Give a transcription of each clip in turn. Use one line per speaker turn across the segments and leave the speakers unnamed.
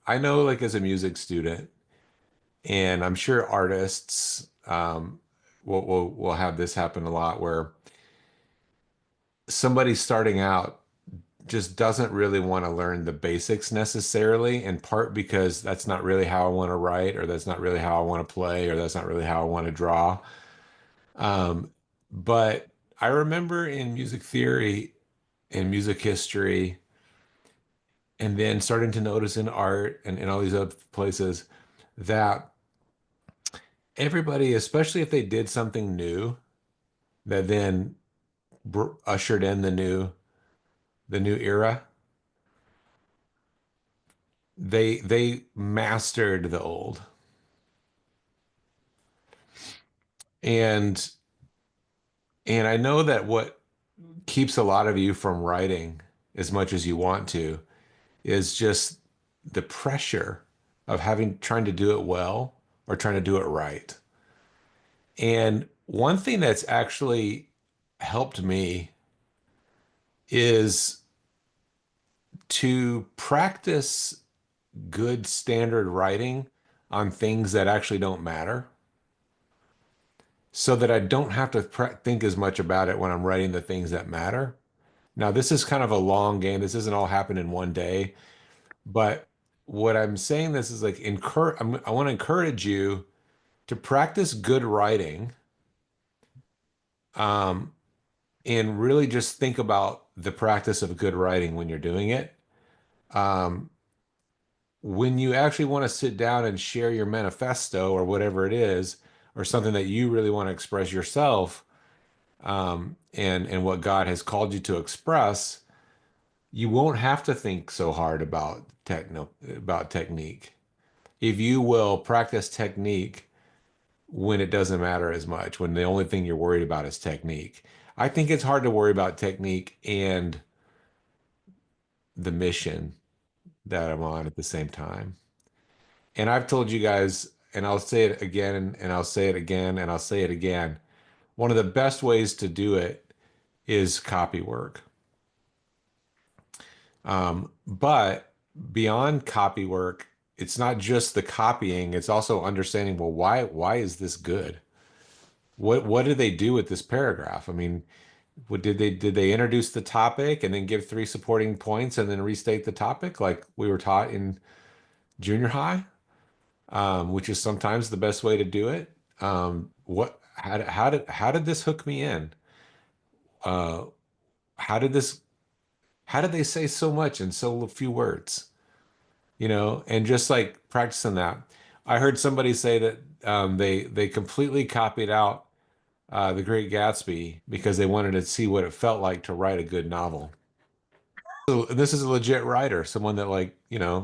I know like as a music student, and I'm sure artists will have this happen a lot where somebody starting out just doesn't really want to learn the basics necessarily, in part because that's not really how I want to write, or that's not really how I want to play, or that's not really how I want to draw. Um, but I remember in music theory and music history, and then starting to notice in art and all these other places that everybody, especially if they did something new that then ushered in the new era, they mastered the old. And and I know that what keeps a lot of you from writing as much as you want to is just the pressure of having trying to do it well or trying to do it right. And one thing that's actually helped me is to practice good standard writing on things that actually don't matter so that I don't have to think as much about it when I'm writing the things that matter. Now, this is kind of a long game. This doesn't all happen in one day, but what I'm saying this is like I want to encourage you to practice good writing, um, and really just think about the practice of good writing when you're doing it. Um, when you actually want to sit down and share your manifesto or whatever it is, or something that you really want to express yourself, and what God has called you to express, you won't have to think so hard about technique. If you will practice technique when it doesn't matter as much, when the only thing you're worried about is technique. I think it's hard to worry about technique and the mission that I'm on at the same time. And I've told you guys, and I'll say it again, and I'll say it again, and I'll say it again. One of the best ways to do it is copy work. But beyond copy work, it's not just the copying, it's also understanding, well, why is this good? What did they do with this paragraph? I mean, did they introduce the topic and then give three supporting points and then restate the topic like we were taught in junior high, which is sometimes the best way to do it. What how did this hook me in? Uh, how did this how did they say so much in so few words? And just like practicing that. I heard somebody say that they completely copied out The Great Gatsby because they wanted to see what it felt like to write a good novel. So this is a legit writer, someone that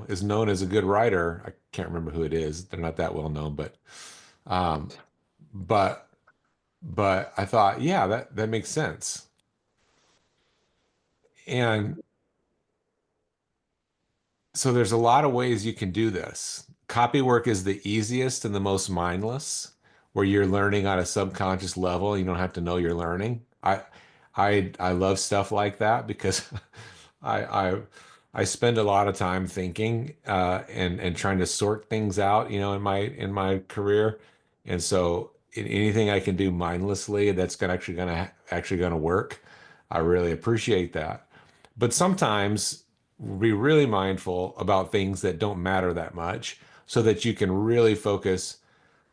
is known as a good writer. I can't remember who it is. They're not that well known, um, but but I thought, yeah, that makes sense. And so there's a lot of ways you can do this. Copy work is the easiest and the most mindless, where you're learning on a subconscious level. You don't have to know you're learning. I love stuff like that because I I I spend a lot of time thinking and trying to sort things out, in my career. And so anything I can do mindlessly that's actually gonna work, I really appreciate that. But sometimes be really mindful about things that don't matter that much so that you can really focus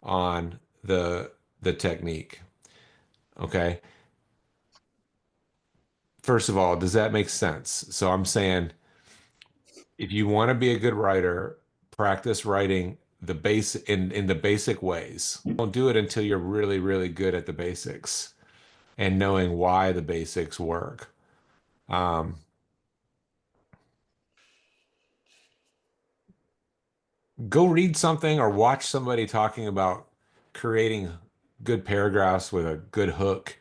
on the technique. Okay. First of all, does that make sense? So I'm saying if you want to be a good writer, practice writing in the basic ways. Don't do it until you're really, really good at the basics and knowing why the basics work. Um, Go read something or watch somebody talking about creating good paragraphs with a good hook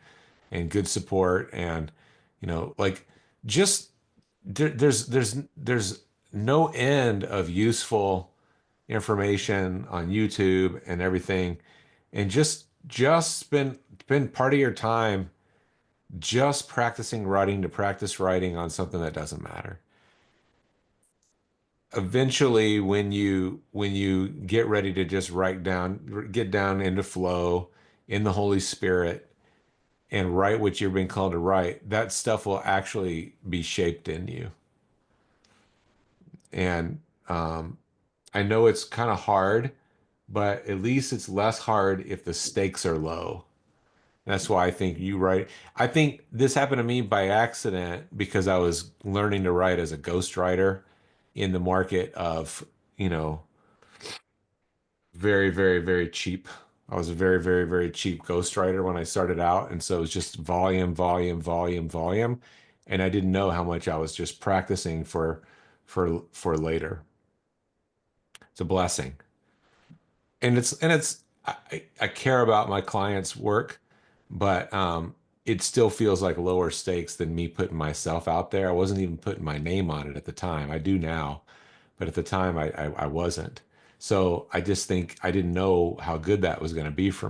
and good support, and like just there's no end of useful information on YouTube and everything, and just spend part of your time just practicing writing to practice writing on something that doesn't matter. eventually when you get ready to just write down, get down into flow in the Holy Spirit and write what you're being called to write, that stuff will actually be shaped in you. And I know it's kind of hard, but at least it's less hard if the stakes are low. That's why I think you write. I think this happened to me by accident because I was learning to write as a ghostwriter in the market of, you know, very, very, very cheap. I was a very, very, very cheap ghostwriter when I started out. And so it was just volume, volume, volume, volume. And I didn't know how much I was just practicing for later. It's a blessing. And it's I care about my clients' work, but it still feels like lower stakes than me putting myself out there. I wasn't even putting my name on it at the time. I do now, but at the time I wasn't. So I just think I didn't know how good that was going to be for me.